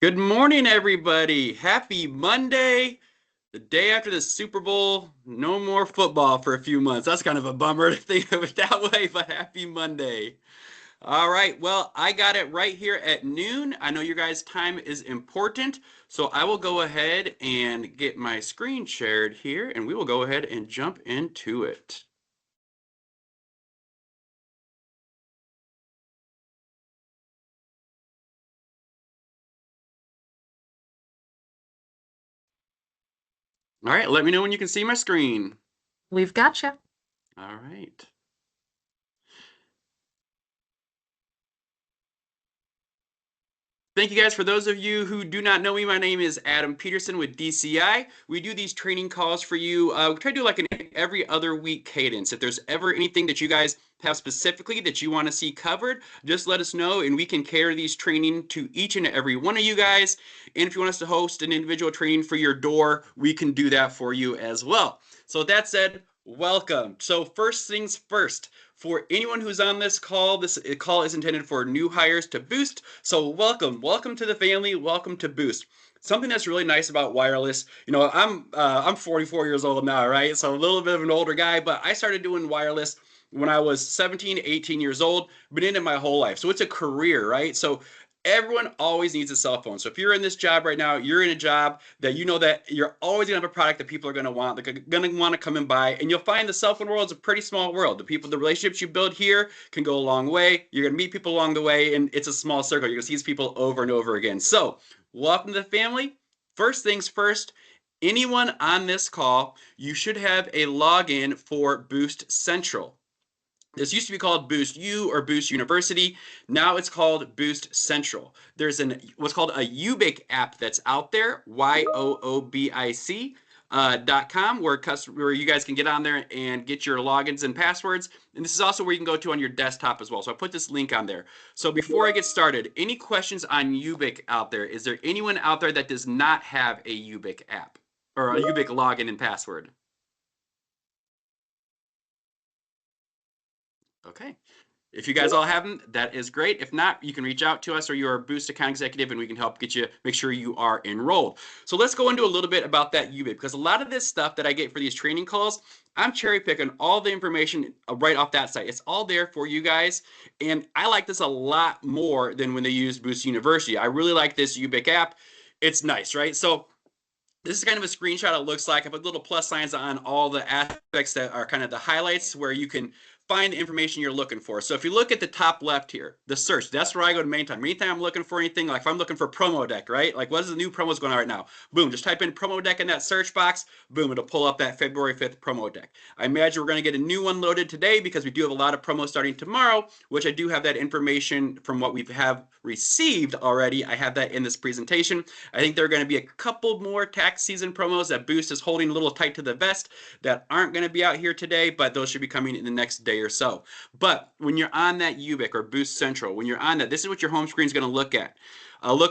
Good morning, everybody. Happy Monday, the day after the Super Bowl. No more football for a few months. That's kind of a bummer to think of it that way, but happy Monday. All right, well, I got it right here at noon. I know your guys' time is important, so I will go ahead and get my screen shared here, and we will go ahead and jump into it. All right, let me know when you can see my screen. We've got you. All right. Thank you guys. For those of you who do not know me, my name is Adam Peterson with DCI. We do these training calls for you. We try to do like an every other week cadence. If there's ever anything that you guys have specifically that you want to see covered, just let us know and we can cater these training to each and every one of you guys. And if you want us to host an individual training for your door, we can do that for you as well. So with that said, welcome. So first things first, for anyone who's on this call is intended for new hires to Boost. So welcome to the family, welcome to Boost. Something that's really nice about wireless, I'm 44 years old now, right? So a little bit of an older guy, but I started doing wireless when I was 17, 18 years old, been in it my whole life. So it's a career, right? So everyone always needs a cell phone. So if you're in this job right now, you're in a job that you know that you're always gonna have a product that people are gonna want. They're gonna want to come and buy, and you'll find the cell phone world is a pretty small world. The relationships you build here can go a long way. You're gonna meet people along the way, and it's a small circle. You're gonna see these people over and over again. So welcome to the family. First things first. Anyone on this call, you should have a login for Boost Central. This used to be called Boost U or Boost University. Now it's called Boost Central. There's what's called a Ubic app that's out there, YOOBIC.com, where you guys can get on there and get your logins and passwords. And this is also where you can go to on your desktop as well. So I put this link on there. So before I get started, any questions on Ubic out there? Is there anyone out there that does not have a Ubic app or a Ubic login and password? Okay. If you guys all have them, that is great. If not, you can reach out to us or you're a Boost account executive and we can help get you, make sure you are enrolled. So let's go into a little bit about that UBIT, because a lot of this stuff that I get for these training calls, I'm cherry picking all the information right off that site. It's all there for you guys. And I like this a lot more than when they use Boost University. I really like this UBIC app. It's nice, right? So this is kind of a screenshot. It looks like I put little plus signs on all the aspects that are kind of the highlights where you can find the information you're looking for. So if you look at the top left here, the search, that's where I go to main time. Anytime I'm looking for anything, like if I'm looking for promo deck, right? Like what is the new promos going on right now? Boom, just type in promo deck in that search box. Boom, it'll pull up that February 5th promo deck. I imagine we're going to get a new one loaded today because we do have a lot of promos starting tomorrow, which I do have that information from what we have received already. I have that in this presentation. I think there are going to be a couple more tax season promos that Boost is holding a little tight to the vest that aren't going to be out here today, but those should be coming in the next day or so. But when you're on that Ubic or Boost Central, when you're on that, this is what your home screen is going to look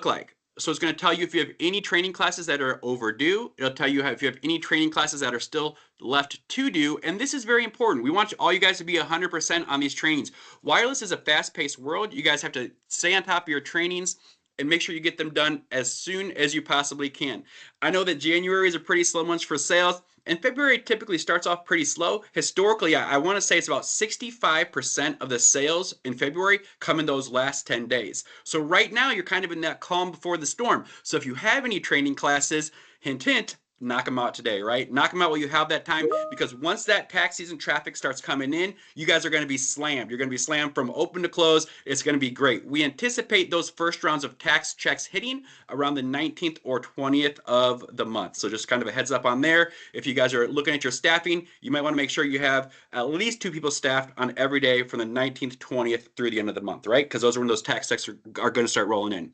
like. So it's going to tell you if you have any training classes that are overdue. It'll tell you if you have any training classes that are still left to do. And this is very important. We want all you guys to be 100% on these trainings. Wireless is a fast-paced world. You guys have to stay on top of your trainings and make sure you get them done as soon as you possibly can. I know that January is a pretty slow month for sales, and February typically starts off pretty slow. Historically, I want to say it's about 65% of the sales in February come in those last 10 days. So right now, you're kind of in that calm before the storm. So if you have any training classes, hint, hint, knock them out today, right? Knock them out while you have that time, because once that tax season traffic starts coming in, you guys are going to be slammed. You're going to be slammed from open to close. It's going to be great. We anticipate those first rounds of tax checks hitting around the 19th or 20th of the month. So just kind of a heads up on there. If you guys are looking at your staffing, you might want to make sure you have at least 2 people staffed on every day from the 19th, 20th through the end of the month, right? Because those are when those tax checks are going to start rolling in.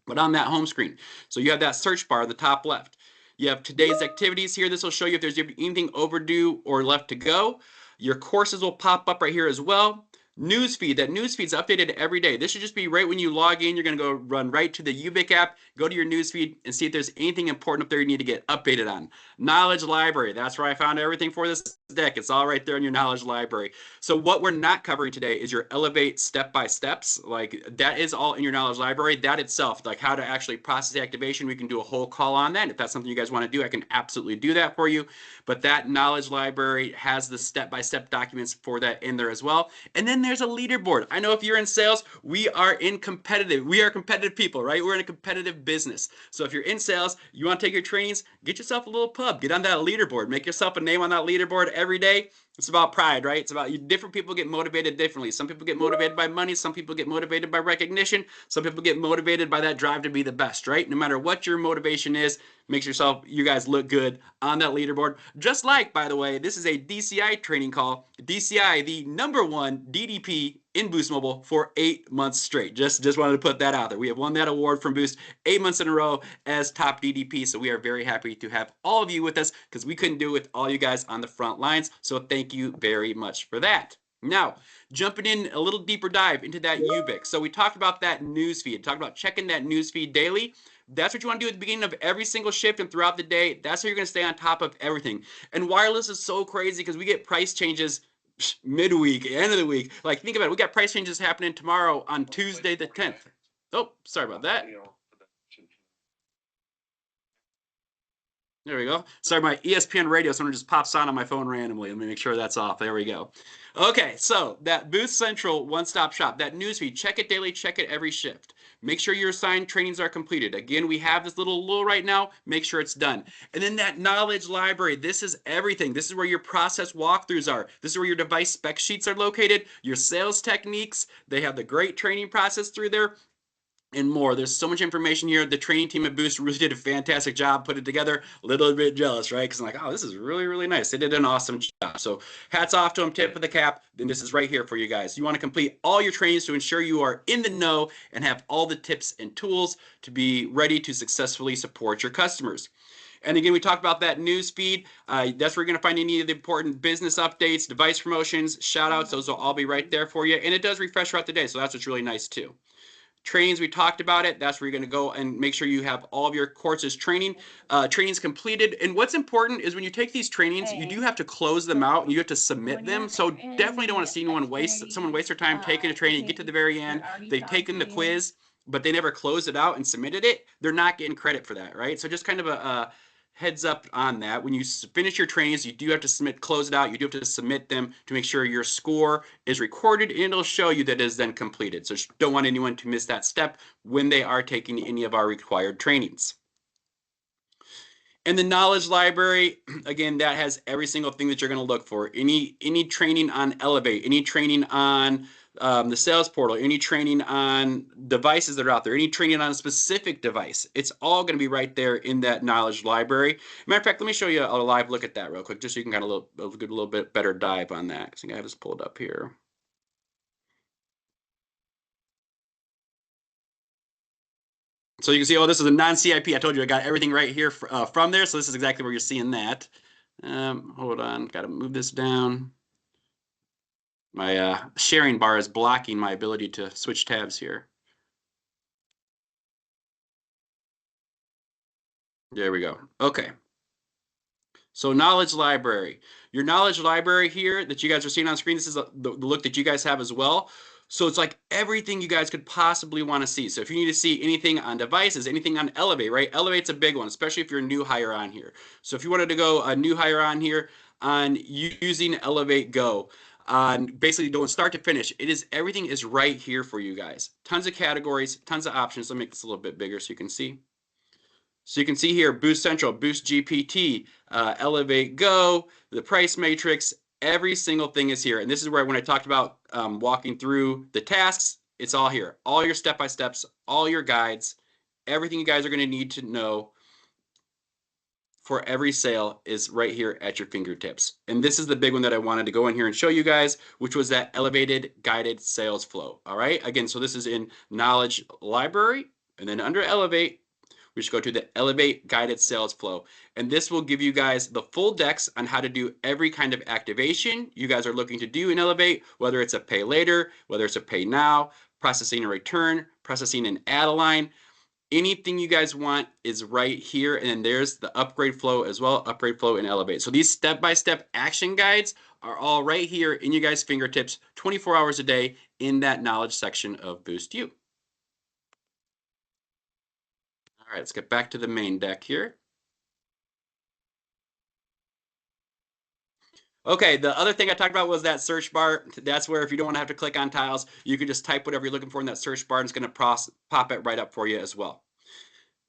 But on that home screen, so you have that search bar at the top left. You have today's activities here. This will show you if there's anything overdue or left to go. Your courses will pop up right here as well. Newsfeed, that newsfeed's updated every day. This should just be right when you log in. You're going to go run right to the UBIC app, go to your newsfeed, and see if there's anything important up there you need to get updated on. Knowledge library, that's where I found everything for this deck. It's all right there in your knowledge library. So what we're not covering today is your Elevate step-by-steps. Like that is all in your knowledge library. That itself, like how to actually process the activation, we can do a whole call on that. If that's something you guys want to do, I can absolutely do that for you. But that knowledge library has the step-by-step documents for that in there as well. And then there's a leaderboard. I know if you're in sales, we are competitive people, right? We're in a competitive business. So if you're in sales, you want to take your trainings, get yourself a little pub, get on that leaderboard, make yourself a name on that leaderboard every day. It's about pride, right? It's about different people get motivated differently. Some people get motivated by money. Some people get motivated by recognition. Some people get motivated by that drive to be the best, right? No matter what your motivation is, makes you guys look good on that leaderboard. Just like, by the way, this is a DCI training call. DCI, the #1 DDP in Boost Mobile for 8 months straight. Just wanted to put that out there. We have won that award from Boost 8 months in a row as top DDP. So we are very happy to have all of you with us because we couldn't do it with all you guys on the front lines. So thank you very much for that. Now, jumping in a little deeper dive into that UBIC. So we talked about that news feed, talked about checking that news feed daily. That's what you want to do at the beginning of every single shift and throughout the day. That's how you're going to stay on top of everything. And wireless is so crazy because we get price changes midweek, end of the week. Like, think about it. We got price changes happening tomorrow on Tuesday the 10th. Oh, sorry about that. There we go. Sorry, my ESPN radio, someone just pops on my phone randomly. Let me make sure that's off. There we go. Okay, so that Boost Central one-stop shop, that newsfeed, check it daily, check it every shift. Make sure your assigned trainings are completed. Again, we have this little lull right now. Make sure it's done. And then that knowledge library, this is everything. This is where your process walkthroughs are. This is where your device spec sheets are located, your sales techniques. They have the great training process through there, and more. There's so much information here. The training team at Boost really did a fantastic job putting it together. A little bit jealous, right? Because I'm like, oh, this is really, really nice. They did an awesome job. So hats off to them, tip of the cap. Then this is right here for you guys. You want to complete all your trainings to ensure you are in the know and have all the tips and tools to be ready to successfully support your customers. And again, we talked about that news feed. That's where you're going to find any of the important business updates, device promotions, shout outs. Those will all be right there for you. And it does refresh throughout the day. So that's what's really nice too. Trainings, we talked about it. That's where you're going to go and make sure you have all of your courses trainings completed. And what's important is when you take these trainings, you do have to close them out and you have to submit them. So definitely don't want to see someone waste their time taking a training, get to the very end, they've taken the quiz, but they never closed it out and submitted it. They're not getting credit for that, right? So just kind of a heads up on that. When you finish your trainings, you do have to close it out. You do have to submit them to make sure your score is recorded and it'll show you that it is then completed. So don't want anyone to miss that step when they are taking any of our required trainings. And the knowledge library, again, that has every single thing that you're going to look for. Any training on Elevate, any training on the sales portal, any training on devices that are out there, any training on a specific device, it's all going to be right there in that knowledge library. Matter of fact, let me show you a live look at that real quick, just so you can kind of get a little bit better dive on that. I think I have this pulled up here. So you can see, oh, this is a non-CIP. I told you I got everything right here from there. So this is exactly where you're seeing that. Hold on, got to move this down. My sharing bar is blocking my ability to switch tabs here. There we go. Okay. So knowledge library. Your knowledge library here that you guys are seeing on screen, this is the look that you guys have as well. So it's like everything you guys could possibly want to see. So if you need to see anything on devices, anything on Elevate, right? Elevate's a big one, especially if you're a new hire on here. So if you wanted to go a new hire on here on using Elevate Go, basically doing start to finish, everything is right here for you guys. Tons of categories, tons of options. Let me make this a little bit bigger so you can see. So you can see here, Boost Central, Boost GPT, Elevate Go, the price matrix, every single thing is here. And this is where when I talked about walking through the tasks, it's all here. All your step-by-steps, all your guides, everything you guys are going to need to know for every sale is right here at your fingertips. And this is the big one that I wanted to go in here and show you guys, which was that elevated guided sales flow. All right. Again, so this is in Knowledge Library, and then under Elevate, we should go to the Elevate Guided Sales Flow. And this will give you guys the full decks on how to do every kind of activation you guys are looking to do in Elevate, whether it's a pay later, whether it's a pay now, processing a return, processing an add a line. Anything you guys want is right here. And then there's the upgrade flow as well, upgrade flow and Elevate. So these step-by-step action guides are all right here in you guys' fingertips, 24 hours a day in that knowledge section of Boost You. All right, let's get back to the main deck here. Okay, the other thing I talked about was that search bar. That's where if you don't want to have to click on tiles, you can just type whatever you're looking for in that search bar, and it's going to pop it right up for you as well.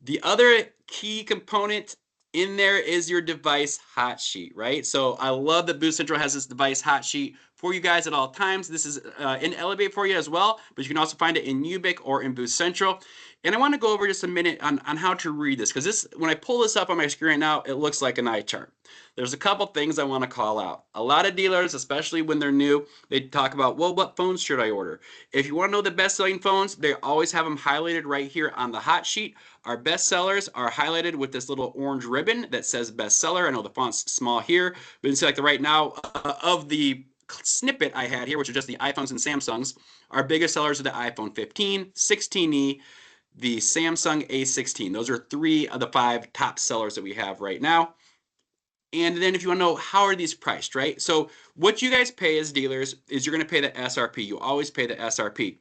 The other key component in there is your device hot sheet, right? So I love that Boost Central has this device hot sheet for you guys at all times. This is in Elevate for you as well, but you can also find it in Ubic or in Boost Central. And I want to go over just a minute on how to read this, because this, when I pull this up on my screen right now, it looks like an eye chart. There's a couple things I want to call out. A lot of dealers, especially when they're new, they talk about, well, what phones should I order? If you want to know the best-selling phones, they always have them highlighted right here on the hot sheet. Our best sellers are highlighted with this little orange ribbon that says bestseller. I know the font's small here, but you can see like right now of the snippet I had here, which are just the iPhones and Samsungs, our biggest sellers are the iPhone 15, 16e, the Samsung A16. Those are 3 of the 5 top sellers that we have right now. And then if you want to know how are these priced, right? So what you guys pay as dealers is you're going to pay the SRP. You always pay the SRP.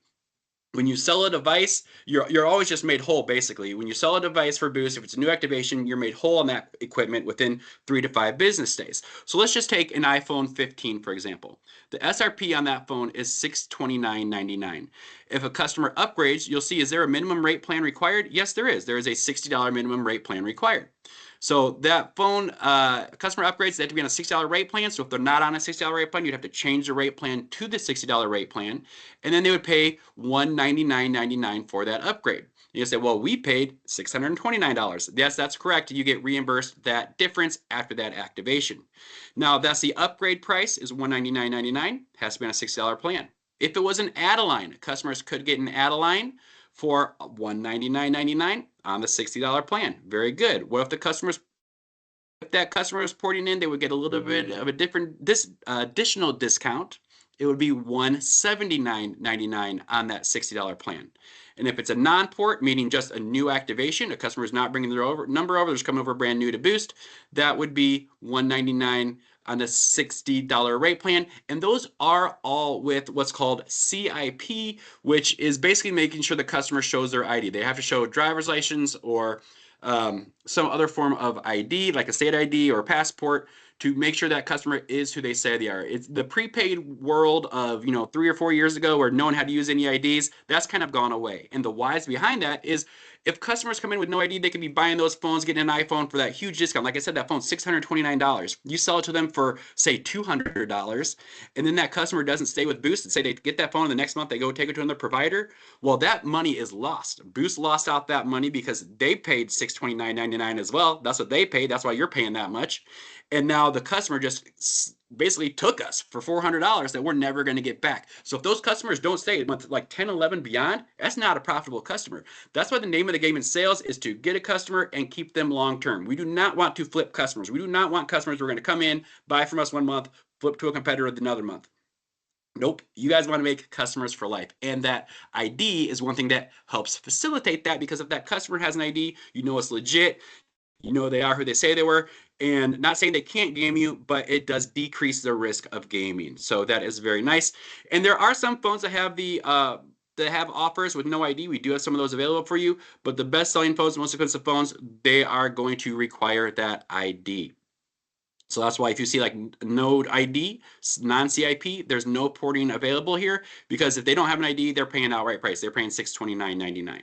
When you sell a device, you're always just made whole, basically. When you sell a device for Boost, if it's a new activation, you're made whole on that equipment within 3 to 5 business days. So let's just take an iPhone 15, for example. The SRP on that phone is $629.99. If a customer upgrades, you'll see, is there a minimum rate plan required? Yes, there is. There is a $60 minimum rate plan required. So that phone, customer upgrades, they have to be on a $60 rate plan. So if they're not on a $60 rate plan, you'd have to change the rate plan to the $60 rate plan. And then they would pay $199.99 for that upgrade. You say, well, we paid $629. Yes, that's correct. You get reimbursed that difference after that activation. Now, that's the upgrade price is $199.99. Has to be on a $60 plan. If it was an add-a-line, customers could get an add-a-line for $199.99 on the $60 plan. Very good. What if if that customer is porting in, they would get a little bit of a different additional discount. It would be $179.99 on that $60 plan. And if it's a non-port, meaning just a new activation, a customer is not bringing their number over, they're just coming over brand new to Boost, that would be $199 on a $60 rate plan. And those are all with what's called CIP, which is basically making sure the customer shows their ID. They have to show a driver's license or some other form of ID, like a state ID or a passport, to make sure that customer is who they say they are. It's the prepaid world of 3 or 4 years ago where no one had to use any IDs. That's kind of gone away. And the whys behind that is if customers come in with no ID, they can be buying those phones, getting an iPhone for that huge discount. Like I said, that phone's $629. You sell it to them for, say, $200, and then that customer doesn't stay with Boost and say they get that phone and the next month they go take it to another provider. Well, that money is lost. Boost lost out that money because they paid $629.99 as well. That's what they paid. That's why you're paying that much. And now the customer just basically took us for $400 that we're never going to get back. So if those customers don't stay month like 10, 11 beyond, that's not a profitable customer. That's why the name of the game in sales is to get a customer and keep them long term. We do not want to flip customers. We do not want customers who are going to come in, buy from us 1 month, flip to a competitor another month. Nope. You guys want to make customers for life. And that ID is one thing that helps facilitate that, because if that customer has an ID, you know it's legit. You know they are who they say they were. And not saying they can't game you, but it does decrease the risk of gaming. So that is very nice. And there are some phones that have that have offers with no ID. We do have some of those available for you. But the best-selling phones, the most expensive phones, they are going to require that ID. So that's why if you see like no ID, non-CIP, there's no porting available here, because if they don't have an ID, they're paying outright price. They're paying $629.99.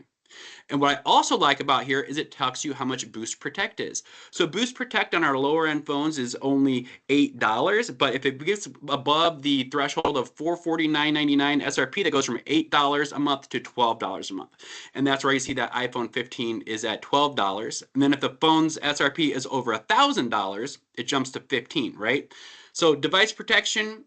And what I also like about here is it tells you how much Boost Protect is. So Boost Protect on our lower end phones is only $8, but if it gets above the threshold of $449.99 SRP, that goes from $8 a month to $12 a month. And that's where you see that iPhone 15 is at $12. And then if the phone's SRP is over $1,000, it jumps to $15, right? So device protection,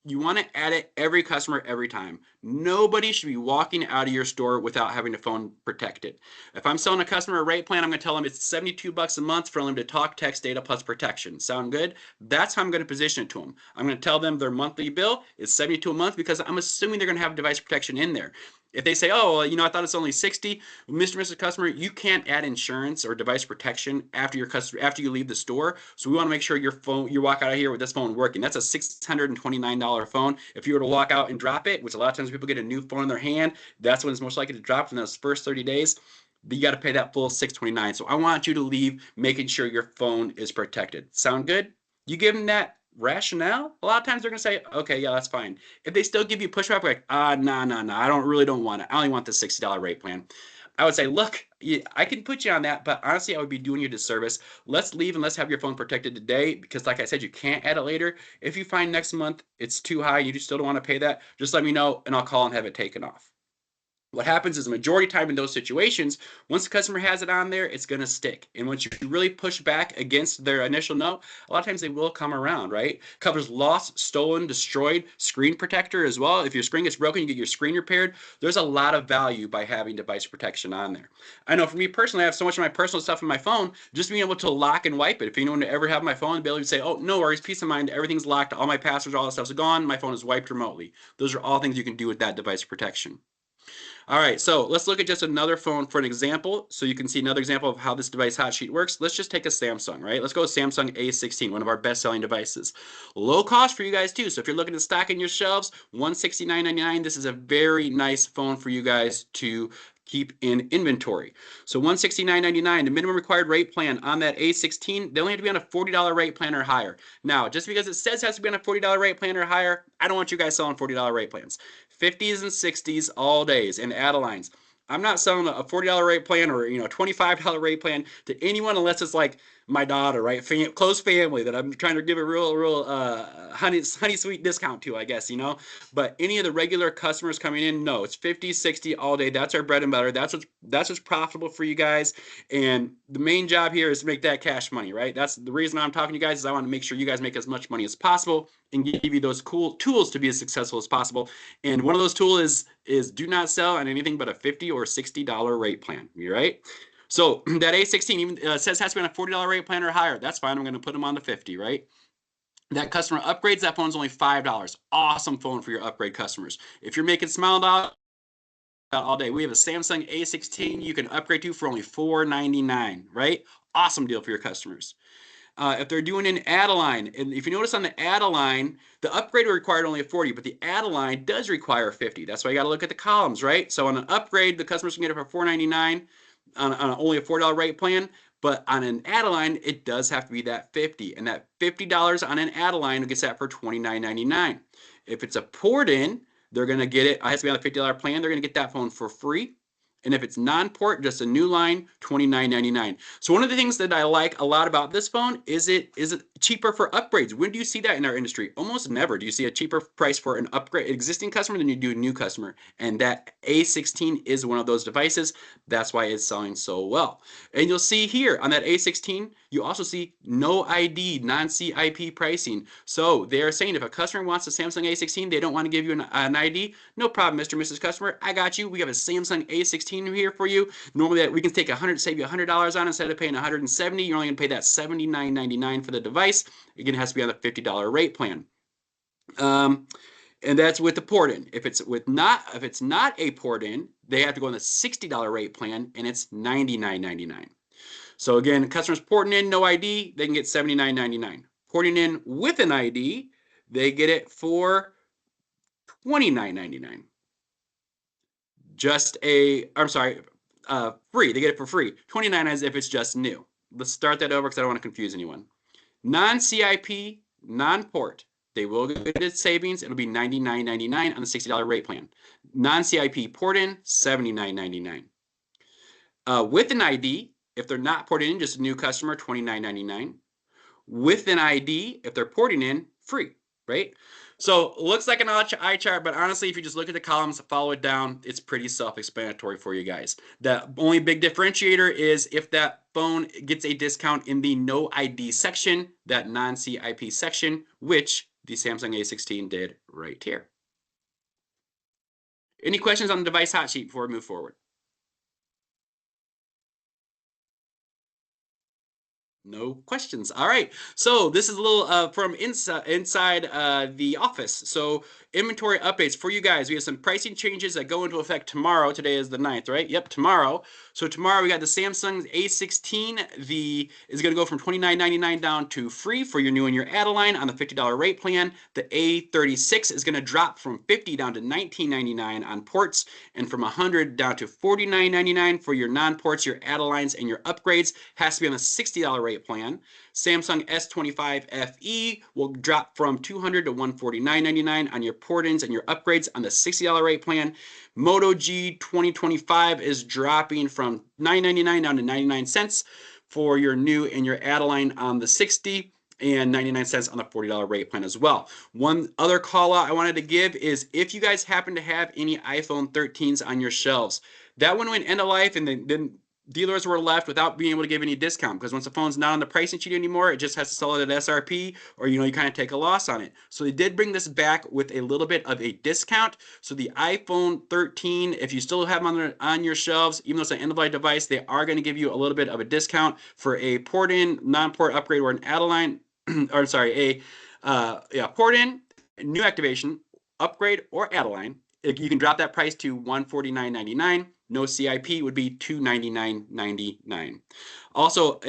You want to add it every customer every time. Nobody should be walking out of your store without having a phone protected. If I'm selling a customer a rate plan, I'm going to tell them it's 72 bucks a month for unlimited talk, text, data plus protection. Sound good? That's how I'm going to position it to them. I'm going to tell them their monthly bill is 72 a month because I'm assuming they're going to have device protection in there. If they say, oh, well, you know, I thought it's only 60, Mr. and Mrs. Customer, you can't add insurance or device protection after you leave the store. So we want to make sure you walk out of here with this phone working. That's a $629 phone. If you were to walk out and drop it, which a lot of times people get a new phone in their hand, that's when it's most likely to drop in those first 30 days. You got to pay that full $629. So I want you to leave making sure your phone is protected. Sound good? You give them that rationale, a lot of times they're going to say, okay, yeah, that's fine. If they still give you pushback, like, no, I don't want it. I only want the $60 rate plan. I would say, look, I can put you on that, but honestly, I would be doing you a disservice. Let's leave and let's have your phone protected today because, like I said, you can't add it later. If you find next month it's too high, you still don't want to pay that, just let me know and I'll call and have it taken off. What happens is the majority of time in those situations, once the customer has it on there, it's going to stick. And once you really push back against their initial no, a lot of times they will come around, right? Covers lost, stolen, destroyed, screen protector as well. If your screen gets broken, you get your screen repaired. There's a lot of value by having device protection on there. I know for me personally, I have so much of my personal stuff in my phone, just being able to lock and wipe it. If anyone ever have my phone, be able to say, oh, no worries, peace of mind, everything's locked, all my passwords, all that stuff's gone, my phone is wiped remotely. Those are all things you can do with that device protection. All right, so let's look at just another phone for an example so you can see another example of how this device hot sheet works. Let's just take a Samsung, right? Let's go with Samsung A16, one of our best-selling devices. Low cost for you guys too, so if you're looking to stock in your shelves, $169.99, this is a very nice phone for you guys to keep in inventory. So $169.99, the minimum required rate plan on that A16, they only have to be on a $40 rate plan or higher. Now, just because it says it has to be on a $40 rate plan or higher, I don't want you guys selling $40 rate plans. 50s and 60s all days and add-a-lines. I'm not selling a $40 rate plan or $25 rate plan to anyone unless it's like my daughter, right? Close family that I'm trying to give a real honey sweet discount to, I guess, But any of the regular customers coming in, no, it's 50, 60 all day. That's our bread and butter. That's what's profitable for you guys. And the main job here is to make that cash money, right? That's the reason I'm talking to you guys is I want to make sure you guys make as much money as possible and give you those cool tools to be as successful as possible. And one of those tools is do not sell on anything but a $50 or $60 rate plan, right? So that A16 even says has to be on a $40 rate plan or higher. That's fine. I'm going to put them on the 50, right? That customer upgrades, that phone's only $5. Awesome phone for your upgrade customers. If you're making smile all day, we have a Samsung A16 you can upgrade to for only $499, right? Awesome deal for your customers. If they're doing an add-a-line, and if you notice on the add-a-line, the upgrade required only a 40, but the add-a-line does require 50. That's why you got to look at the columns, right? So on an upgrade, the customers can get it for $499 on only a $4 rate plan, but on an add-a-line, it does have to be that 50, and that $50 on an add-a-line gets that for $29.99. If it's a port-in, they're going to get it. It has to be on a $50 plan. They're going to get that phone for free. And if it's non-port, just a new line, $29.99. So one of the things that I like a lot about this phone is it cheaper for upgrades. When do you see that in our industry? Almost never do you see a cheaper price for an upgrade existing customer than you do a new customer. And that A16 is one of those devices. That's why it's selling so well. And you'll see here on that A16, you also see no ID, non-CIP pricing. So they're saying if a customer wants a Samsung A16, they don't want to give you an ID, no problem, Mr. and Mrs. Customer. I got you. We have a Samsung A16 here for you. Normally we can save you $100 on it instead of paying $170. You're only going to pay that $79.99 for the device. Again, it has to be on the $50 rate plan. And that's with the port in. If it's not a port in, they have to go on the $60 rate plan, and it's $99.99. So again, customers porting in no ID, they can get $79.99. Porting in with an ID, they get it for $29.99. Free. They get it for free. $29 as if it's just new. Let's start that over because I don't want to confuse anyone. Non-CIP, non-port, they will get its savings. It'll be $99.99 on the $60 rate plan. Non-CIP port in, $79.99. With an ID, if they're not porting in, just a new customer, $29.99. With an ID, if they're porting in, free, right? So looks like an eye chart, but honestly, if you just look at the columns, follow it down, it's pretty self-explanatory for you guys. The only big differentiator is if that phone gets a discount in the no ID section, that non-CIP section, which the Samsung A16 did right here. Any questions on the device hot sheet before we move forward? No questions. All right. So this is a little from inside the office. So inventory updates for you guys. We have some pricing changes that go into effect tomorrow. Today is the 9th, right? Yep, tomorrow. So tomorrow we got the Samsung A16. Is going to go from $29.99 down to free for your new and your add-a-line on the $50 rate plan. The A36 is going to drop from $50 down to $19.99 on ports, and from $100 down to $49.99 for your non-ports, your add-a-lines, and your upgrades. Has to be on the $60 rate plan. Samsung S25 FE will drop from $200 to $149.99 on your port-ins and your upgrades on the $60 rate plan. Moto G 2025 is dropping from $9.99 down to 99 cents for your new and your add-a-line on the 60, and 99 cents on the $40 rate plan as well. One other call out I wanted to give is if you guys happen to have any iPhone 13s on your shelves, that one went end of life, and then dealers were left without being able to give any discount, because once the phone's not on the pricing sheet anymore, it just has to sell it at SRP, or you kind of take a loss on it. So they did bring this back with a little bit of a discount. So the iPhone 13, if you still have them on your shelves, even though it's an end-of-life device, they are going to give you a little bit of a discount for a port-in, non-port upgrade, or an add-a-line, or sorry, port-in, new activation, upgrade, or add-a-line. You can drop that price to $149.99. No CIP would be $299.99. Also,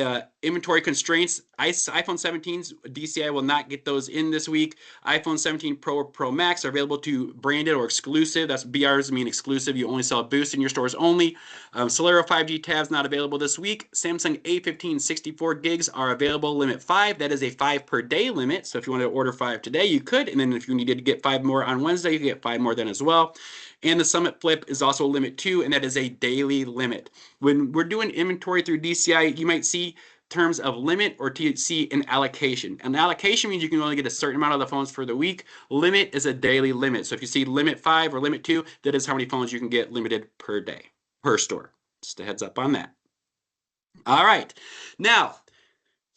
inventory constraints. iPhone 17s, DCI will not get those in this week. iPhone 17 Pro or Pro Max are available to branded or exclusive. That's BRs mean exclusive. You only sell Boost in your stores only. Solero 5G tabs not available this week. Samsung A15 64 gigs are available, limit 5. That is a 5 per day limit. So if you want to order 5 today, you could. And then if you needed to get 5 more on Wednesday, you can get 5 more then as well. And the Summit Flip is also a limit 2, and that is a daily limit. When we're doing inventory through DCI, you might see terms of limit or see an allocation. An allocation means you can only get a certain amount of the phones for the week. Limit is a daily limit. So if you see limit 5 or limit 2, that is how many phones you can get limited per day, per store. Just a heads up on that. All right. Now,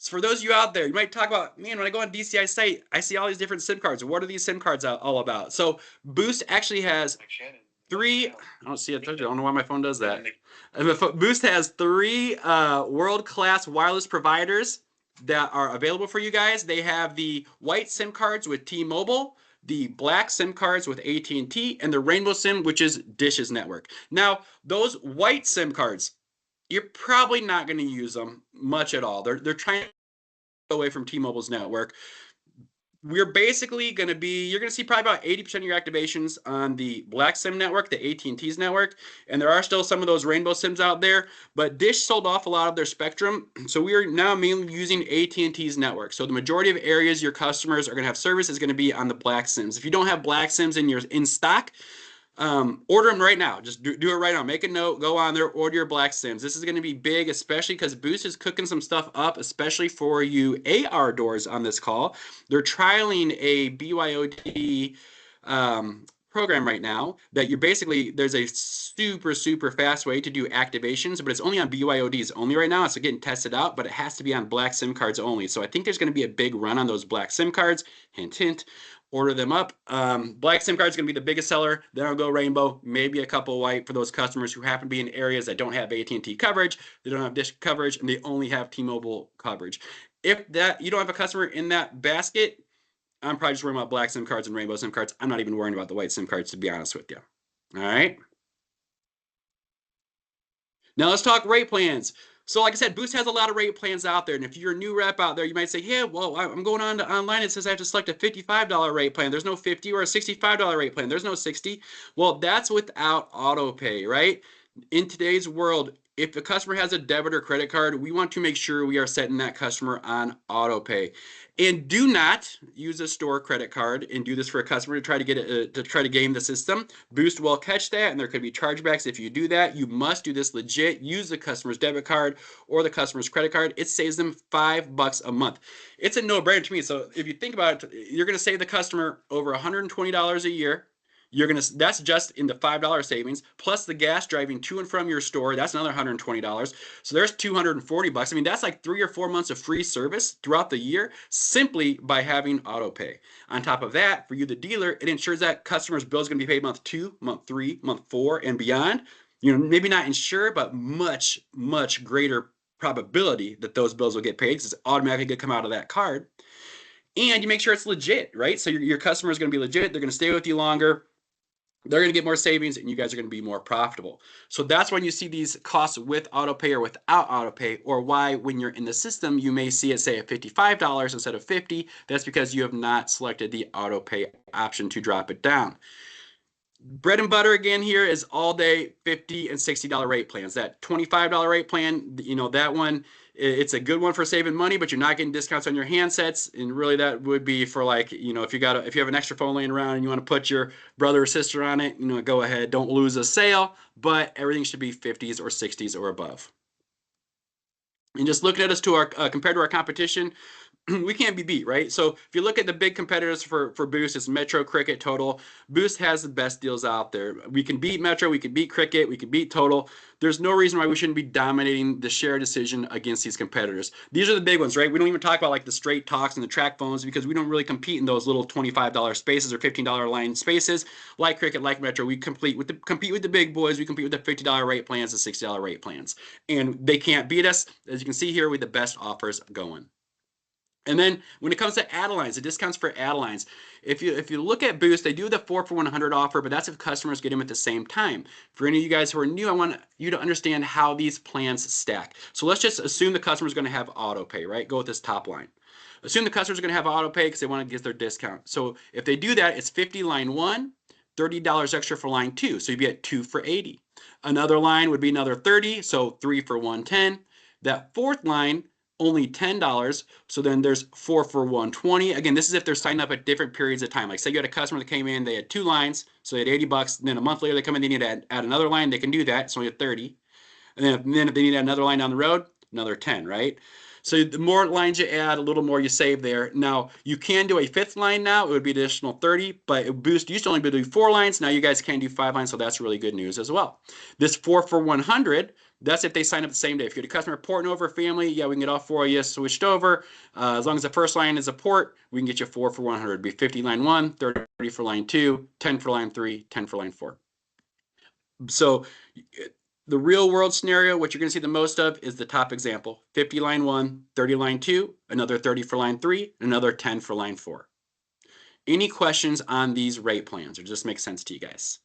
for those of you out there, you might talk about, man, when I go on DCI site, I see all these different SIM cards. What are these SIM cards all about? So Boost actually has 3, I don't see it, I don't know why my phone does that. Boost has 3 world-class wireless providers that are available for you guys. They have the white SIM cards with T-Mobile, the black SIM cards with AT&T, and the rainbow SIM, which is Dish's network. Now, those white SIM cards, you're probably not going to use them much at all. They're trying to go away from T-Mobile's network. We're basically going to be, you're going to see probably about 80% of your activations on the black SIM network, the AT&T's network, and there are still some of those rainbow SIMs out there, but Dish sold off a lot of their spectrum, so we are now mainly using AT&T's network. So the majority of areas your customers are going to have service is going to be on the black SIMs. If you don't have black SIMs in stock, order them right now. Just do it right now. Make a note, go on there, order your black SIMs. This is going to be big, especially because Boost is cooking some stuff up, especially for you AR doors on this call. They're trialing a BYOD program right now that you're basically, there's a super fast way to do activations, but it's only on BYODs only right now. It's getting tested out, but it has to be on black SIM cards only. So I think there's going to be a big run on those black SIM cards. Hint, hint. Order them up. Black SIM card is going to be the biggest seller. Then I'll go rainbow, maybe a couple white for those customers who happen to be in areas that don't have AT&T coverage, they don't have Dish coverage, and they only have T-Mobile coverage. If that you don't have a customer in that basket, I'm probably just worrying about black SIM cards and rainbow SIM cards. I'm not even worrying about the white SIM cards, to be honest with you. All right. Now let's talk rate plans. So like I said, Boost has a lot of rate plans out there. And if you're a new rep out there, you might say, yeah, well, I'm going on to online. It says I have to select a $55 rate plan. There's no 50, or a $65 rate plan. There's no 60. Well, that's without auto pay, right? In today's world, if a customer has a debit or credit card, we want to make sure we are setting that customer on auto pay. And do not use a store credit card and do this for a customer to try to game the system. Boost will catch that, and there could be chargebacks if you do that. You must do this legit. Use the customer's debit card or the customer's credit card. It saves them $5 a month. It's a no-brainer to me. So if you think about it, you're going to save the customer over $120 a year. that's just in the $5 savings, plus the gas driving to and from your store. That's another $120. So there's $240. I mean, that's like 3 or 4 months of free service throughout the year simply by having auto pay. On top of that, for you, the dealer, it ensures that customers' bills are going to be paid month 2, month 3, month 4, and beyond. Maybe not insured, but much, much greater probability that those bills will get paid because it's automatically going to come out of that card. And you make sure it's legit, right? So your customer is going to be legit. They're going to stay with you longer. They're going to get more savings, and you guys are going to be more profitable. So that's when you see these costs with auto pay or without auto pay, or why when you're in the system, you may see it say at $55 instead of $50. That's because you have not selected the auto pay option to drop it down. Bread and butter again here is all day $50 and $60 rate plans. That $25 rate plan, that one, it's a good one for saving money, but you're not getting discounts on your handsets. And really that would be for like, if you have an extra phone laying around and you want to put your brother or sister on it, go ahead, don't lose a sale, but everything should be 50s or 60s or above. And just looking at us to our compared to our competition, we can't be beat, right? So if you look at the big competitors for Boost, it's Metro, Cricket, Total. Boost has the best deals out there. We can beat Metro, we can beat Cricket, we can beat Total. There's no reason why we shouldn't be dominating the share decision against these competitors. These are the big ones, right? We don't even talk about like the straight talks and the track phones because we don't really compete in those little $25 spaces or $15 line spaces like Cricket, like Metro. We compete with the big boys. We compete with the $50 rate plans, the $60 rate plans, and they can't beat us. As you can see here, with the best offers going. And then when it comes to add-a-lines, the discounts for add-a-lines, if you look at Boost, they do the 4 for 100 offer, but that's if customers get them at the same time. For any of you guys who are new, I want you to understand how these plans stack. So let's just assume the customer is going to have auto pay, right? Go with this top line. Assume the customers are going to have auto pay because they want to get their discount. So if they do that, it's 50 line 1, $30 extra for line 2. So you'd be at 2 for 80. Another line would be another 30, so 3 for 110. That fourth line, only $10, so then there's 4 for 120. Again, this is if they're signed up at different periods of time. Like say you had a customer that came in, they had 2 lines, so they had $80, and then a month later they come in, they need to add another line, they can do that, it's only at 30. And then if they need to add another line down the road, another 10, right? So the more lines you add, a little more you save there. Now, you can do a 5th line now. It would be an additional 30, but Boost used to only be able to do 4 lines. Now you guys can do 5 lines, so that's really good news as well. This 4 for 100, that's if they sign up the same day. If you're a customer porting over family, yeah, we can get all 4 of you switched over. As long as the first line is a port, we can get you 4 for 100. It'd be 50 line 1, 30 for line 2, 10 for line 3, 10 for line 4. So the real world scenario, what you're going to see the most of is the top example. 50 line 1, 30 line 2, another 30 for line 3, another 10 for line 4. Any questions on these rate plans, or does this make sense to you guys?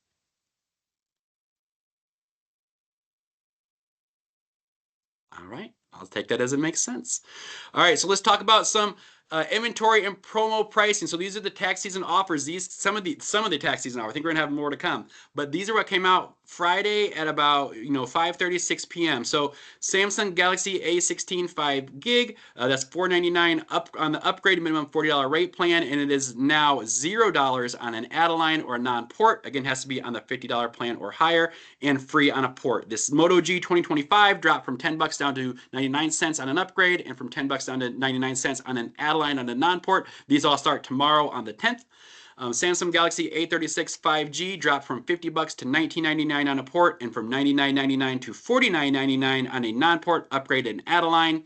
All right, I'll take that as it makes sense. All right, so let's talk about some inventory and promo pricing. So these are the tax season offers. Some of the tax season offers. I think we're gonna have more to come, but these are what came out Friday at about 5:30, 6 p.m. So Samsung Galaxy A16 5 gig, that's $499 up on the upgrade minimum $40 rate plan, and it is now $0 on an add-a-line or a non-port. Again, has to be on the $50 plan or higher, and free on a port. This Moto G 2025 dropped from $10 down to 99 cents on an upgrade, and from $10 down to 99 cents on an add-a-line on a non-port. These all start tomorrow on the 10th. Samsung Galaxy A36 5G dropped from $50 to $19.99 on a port, and from $99.99 to $49.99 on a non-port upgrade and add-a-line.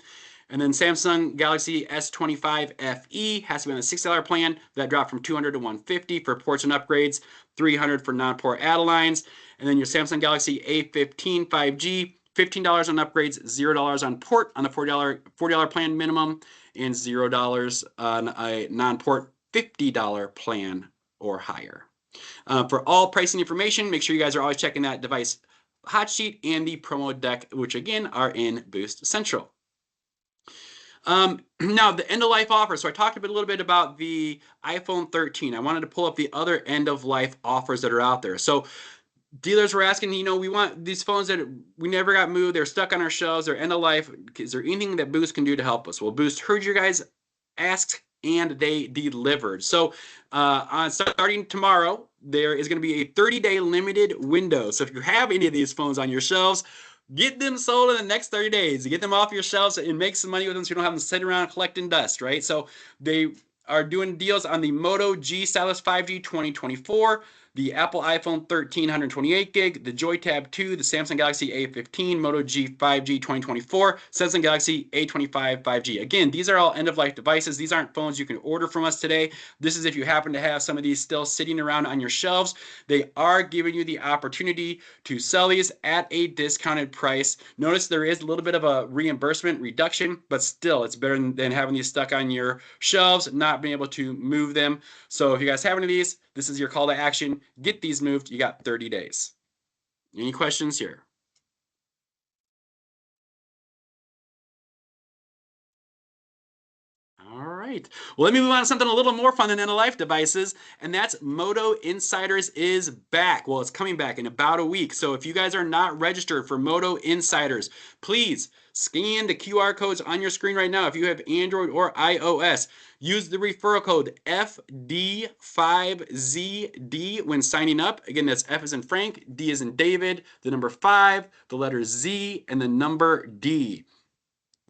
And then Samsung Galaxy S25 FE has to be on a $60 plan. That dropped from $200 to $150 for ports and upgrades, $300 for non-port add-a-lines. And then your Samsung Galaxy A15 5G, $15 on upgrades, $0 on port on the $40 plan minimum, and $0 on a non-port $50 plan or higher. For all pricing information, make sure you guys are always checking that device hot sheet and the promo deck, which again are in Boost Central. Now the end of life offer. So I talked a little bit about the iPhone 13. I wanted to pull up the other end of life offers that are out there. So dealers were asking, we want these phones that we never got moved. They're stuck on our shelves. They're end of life. Is there anything that Boost can do to help us? Well, Boost heard you guys ask, and they delivered. So on starting tomorrow, there is going to be a 30-day limited window. So if you have any of these phones on your shelves, get them sold in the next 30 days. Get them off your shelves and make some money with them so you don't have them sitting around collecting dust, right? So they are doing deals on the Moto G Stylus 5G 2024. the Apple iPhone 13 128 gig, the Joy Tab 2, the Samsung Galaxy A15, Moto G 5G 2024, Samsung Galaxy A25 5G. Again, these are all end-of-life devices. These aren't phones you can order from us today. This is if you happen to have some of these still sitting around on your shelves. They are giving you the opportunity to sell these at a discounted price. Notice there is a little bit of a reimbursement reduction, but still it's better than having these stuck on your shelves, not being able to move them. So if you guys have any of these, this is your call to action. Get these moved. You got 30 days. Any questions here? All right. Well, let me move on to something a little more fun than end-of-life devices, and that's Moto Insiders is back. Well, it's coming back in about a week. So if you guys are not registered for Moto Insiders, please scan the QR codes on your screen right now. If you have Android or iOS, use the referral code FD5ZD when signing up. Again, that's F as in Frank, D as in David, the number 5, the letter Z, and the number D.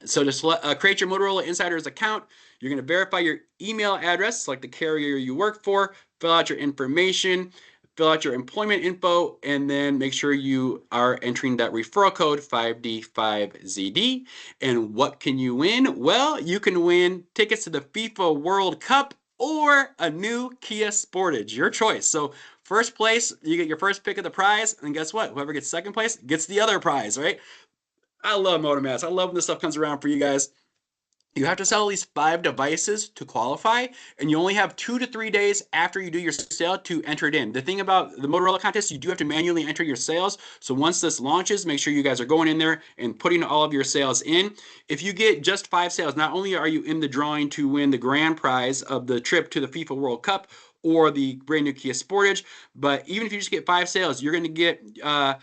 So to create your Motorola Insiders account, you're going to verify your email address, like the carrier you work for, fill out your information, fill out your employment info, and then make sure you are entering that referral code 5D5ZD. And what can you win? Well, you can win tickets to the FIFA World Cup or a new Kia Sportage, your choice. So first place, you get your first pick of the prize, and guess what? Whoever gets second place gets the other prize, right? I love MotoMass. I love when this stuff comes around for you guys. You have to sell at least 5 devices to qualify, and you only have 2 to 3 days after you do your sale to enter it in. The thing about the Motorola contest, you do have to manually enter your sales. So once this launches, make sure you guys are going in there and putting all of your sales in. If you get just 5 sales, not only are you in the drawing to win the grand prize of the trip to the FIFA World Cup or the brand new Kia Sportage, but even if you just get 5 sales, you're going to get a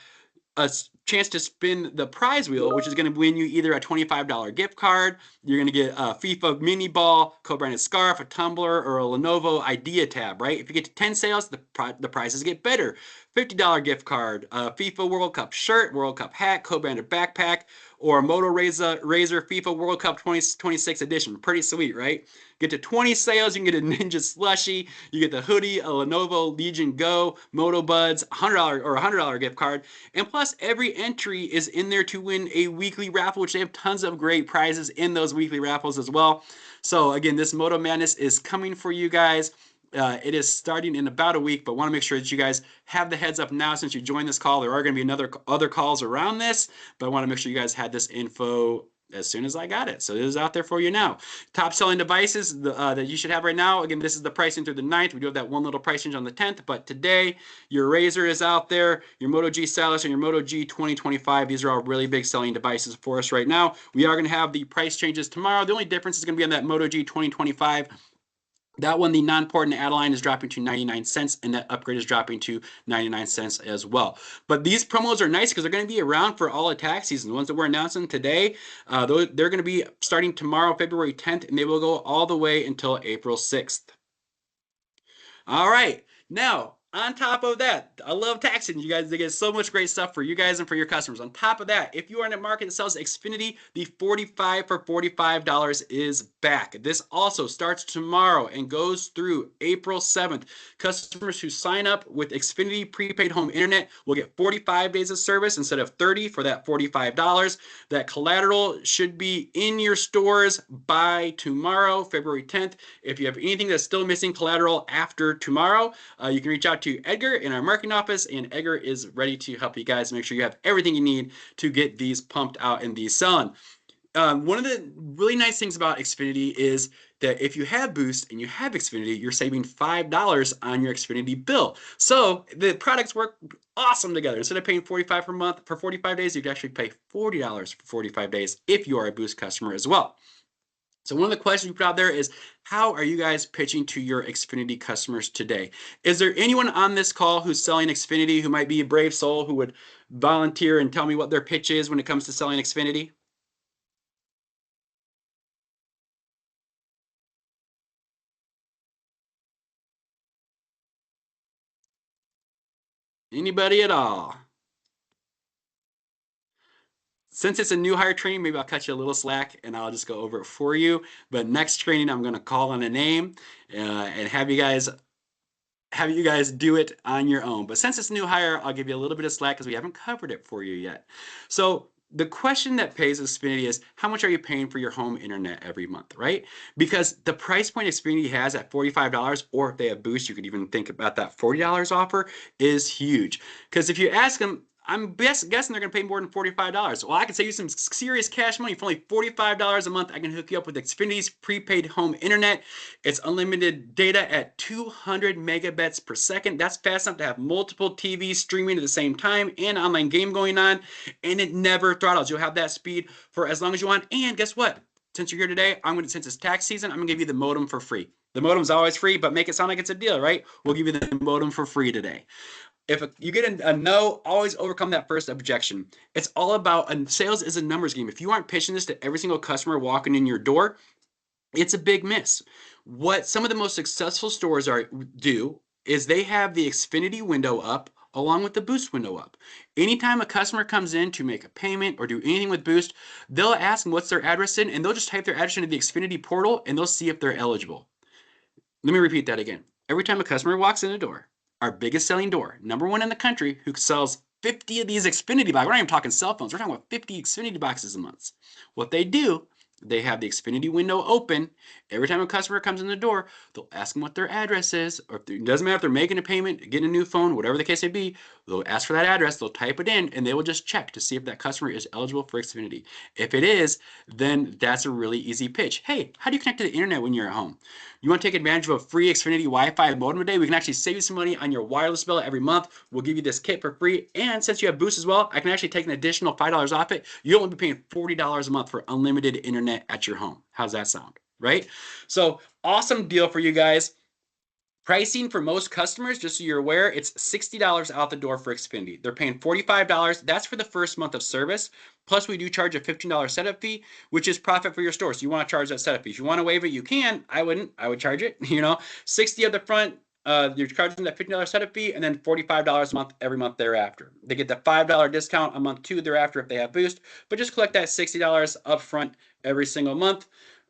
chance to spin the prize wheel, which is going to win you either a $25 gift card, you're going to get a FIFA mini ball, co-branded scarf, a tumbler, or a Lenovo Idea tab, right? If you get to 10 sales, the prizes get better. $50 gift card, a FIFA World Cup shirt, World Cup hat, co-branded backpack, or a Moto Razor FIFA World Cup 2026 edition. Pretty sweet, right? Get to 20 sales, you can get a Ninja Slushie, you get the hoodie, a Lenovo Legion Go, Moto Buds, $100 or $100 gift card, and plus every entry is in there to win a weekly raffle, which they have tons of great prizes in those weekly raffles as well. So again, this Moto Madness is coming for you guys. It is starting in about a week, but want to make sure that you guys have the heads up now since you joined this call. There are going to be other calls around this, but I want to make sure you guys had this info as soon as I got it. So it is out there for you now. Top selling devices that you should have right now. Again, this is the pricing through the 9th. We do have that one little price change on the 10th, but today your Razr is out there, your Moto G Stylus and your Moto G 2025. These are all really big selling devices for us right now. We are going to have the price changes tomorrow. The only difference is going to be on that Moto G 2025. That one, the non-port and add-a-line is dropping to 99 cents, and that upgrade is dropping to 99 cents as well. But these promos are nice because they're going to be around for all of tax season. The ones that we're announcing today, they're going to be starting tomorrow, February 10th, and they will go all the way until April 6th. All right. Now, on top of that, I love taxing. You guys, they get so much great stuff for you guys and for your customers. On top of that, if you are in a market that sells Xfinity, the 45 for $45 is back. This also starts tomorrow and goes through April 7th. Customers who sign up with Xfinity prepaid home internet will get 45 days of service instead of 30 for that $45. That collateral should be in your stores by tomorrow, February 10th. If you have anything that's still missing collateral after tomorrow, you can reach out to Edgar in our marketing office, and Edgar is ready to help you guys make sure you have everything you need to get these pumped out and these selling. One of the really nice things about Xfinity is that if you have Boost and you have Xfinity, you're saving $5 on your Xfinity bill. So the products work awesome together. Instead of paying $45 per month for 45 days, you can actually pay $40 for 45 days if you are a Boost customer as well. So one of the questions we put out there is, how are you guys pitching to your Xfinity customers today? Is there anyone on this call who's selling Xfinity who might be a brave soul who would volunteer and tell me what their pitch is when it comes to selling Xfinity? Anybody at all? Since it's a new hire training, maybe I'll cut you a little slack and I'll just go over it for you. But next training, I'm going to call on a name and have you guys have you guys do it on your own. But since it's new hire, I'll give you a little bit of slack because we haven't covered it for you yet. So the question that pays Xfinity is how much are you paying for your home internet every month, right? Because the price point Xfinity has at $45, or if they have Boost, you could even think about that $40 offer is huge. Because if you ask them, I'm guessing they're going to pay more than $45. Well, I can save you some serious cash money for only $45 a month. I can hook you up with Xfinity's prepaid home internet. It's unlimited data at 200 megabits per second. That's fast enough to have multiple TVs streaming at the same time and online game going on, and it never throttles. You'll have that speed for as long as you want. And guess what? Since you're here today, since it's tax season, I'm gonna give you the modem for free. The modem's always free, but make it sound like it's a deal, right? We'll give you the modem for free today. If you get a no, always overcome that first objection. It's all about, and sales is a numbers game. If you aren't pitching this to every single customer walking in your door, it's a big miss. What some of the most successful stores do is they have the Xfinity window up along with the Boost window up. Anytime a customer comes in to make a payment or do anything with Boost, they'll ask them what's their address in, and they'll just type their address into the Xfinity portal, and they'll see if they're eligible. Let me repeat that again. Every time a customer walks in the door, our biggest selling door, #1 in the country, who sells 50 of these Xfinity boxes. We're not even talking cell phones. We're talking about 50 Xfinity boxes a month. What they do, they have the Xfinity window open. Every time a customer comes in the door, they'll ask them what their address is, or it doesn't matter if they're making a payment, getting a new phone, whatever the case may be, they'll ask for that address, they'll type it in, and they will just check to see if that customer is eligible for Xfinity. If it is, then that's a really easy pitch. Hey, how do you connect to the internet when you're at home? You want to take advantage of a free Xfinity Wi-Fi modem today? We can actually save you some money on your wireless bill every month. We'll give you this kit for free. And since you have Boost as well, I can actually take an additional $5 off it. You'll only be paying $40 a month for unlimited internet at your home. How's that sound? Right? So awesome deal for you guys. Pricing for most customers, just so you're aware, it's $60 out the door for Xfinity. They're paying $45. That's for the first month of service. Plus, we do charge a $15 setup fee, which is profit for your store. So you want to charge that setup fee. If you want to waive it, you can. I wouldn't. I would charge it. 60 at the front. You're charging that $15 setup fee, and then $45 a month every month thereafter. They get the $5 discount a month too thereafter if they have Boost, but just collect that $60 up front every single month.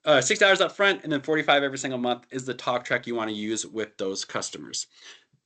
$6 up front, and then $45 every single month is the talk track you want to use with those customers.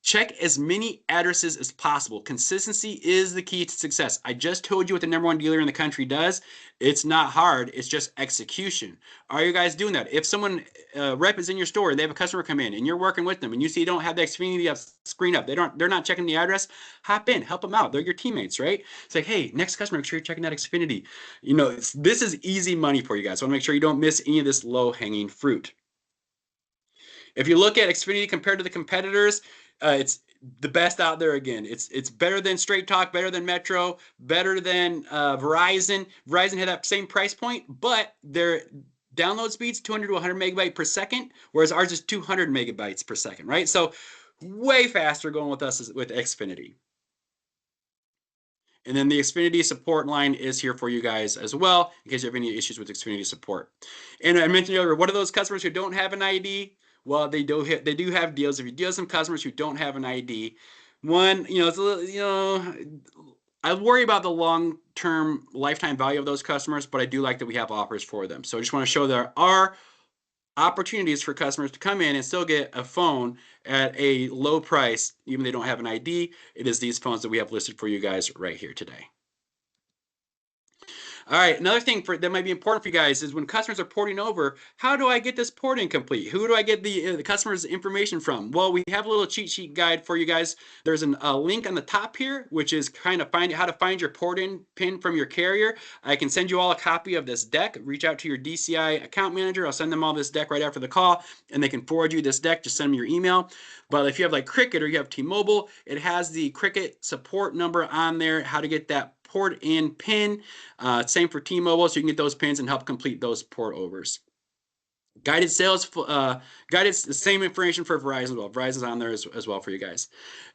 Check as many addresses as possible. Consistency is the key to success. I just told you what the #1 dealer in the country does. It's not hard. It's just execution. Are you guys doing that? If someone rep is in your store and they have a customer come in and you're working with them and you see you don't have the Xfinity screen up, they're not checking the address, hop in, help them out. They're your teammates, right? It's like, hey, next customer, make sure you're checking that Xfinity. This is easy money for you guys. So I want to make sure you don't miss any of this low-hanging fruit. If you look at Xfinity compared to the competitors, it's the best out there again. It's better than Straight Talk, better than Metro, better than Verizon. Verizon had that same price point, but their download speed's 200 to 100 megabytes per second, whereas ours is 200 megabytes per second, right? So way faster going with us with Xfinity. And then the Xfinity support line is here for you guys as well, in case you have any issues with Xfinity support. And I mentioned earlier, what are those customers who don't have an ID? Well, they do have deals. If you deal with some customers who don't have an ID, one, it's a little, I worry about the long-term lifetime value of those customers, but I do like that we have offers for them. So I just want to show there are opportunities for customers to come in and still get a phone at a low price, even if they don't have an ID. It is these phones that we have listed for you guys right here today. All right, another thing that might be important for you guys is when customers are porting over, how do I get this porting complete? Who do I get the customer's information from? Well, we have a little cheat sheet guide for you guys. There's a link on the top here, which is kind of how to find your port-in pin from your carrier. I can send you all a copy of this deck. Reach out to your DCI account manager. I'll send them all this deck right after the call, and they can forward you this deck. Just send them your email. But if you have like Cricket or you have T-Mobile, it has the Cricket support number on there, how to get that port-in pin. Same for T-Mobile, so you can get those pins and help complete those port overs. Guided sales, the same information for Verizon as well. Verizon's on there as well for you guys.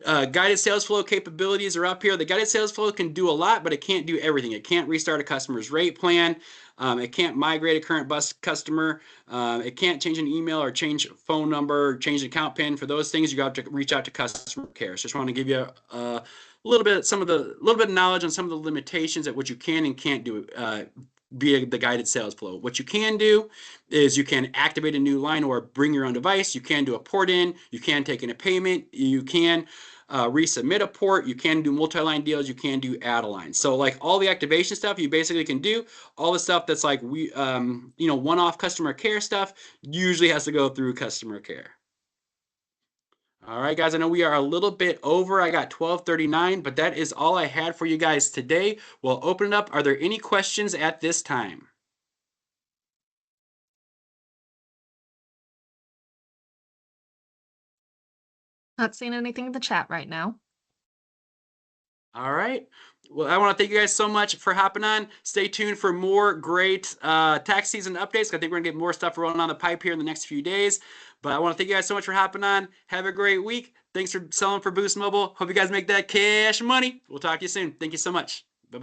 Guided sales flow capabilities are up here. The guided sales flow can do a lot, but it can't do everything. It can't restart a customer's rate plan. It can't migrate a current bus customer. It can't change an email or change phone number, or change account pin. For those things, you have to reach out to customer care. So just want to give you a little bit of knowledge on some of the limitations at what you can and can't do be the guided sales flow. What you can do is you can activate a new line or bring your own device. You can do a port in. You can take in a payment. You can resubmit a port. You can do multi-line deals. You can do add-a-line. So like all the activation stuff, you basically can do. All the stuff that's like one-off customer care stuff usually has to go through customer care. All right, guys, I know we are a little bit over. I got 12:39, but that is all I had for you guys today. We'll open it up. Are there any questions at this time? Not seeing anything in the chat right now. All right. Well, I want to thank you guys so much for hopping on. Stay tuned for more great tax season updates. I think we're going to get more stuff rolling on the pipe here in the next few days. But I want to thank you guys so much for hopping on. Have a great week. Thanks for selling for Boost Mobile. Hope you guys make that cash money. We'll talk to you soon. Thank you so much.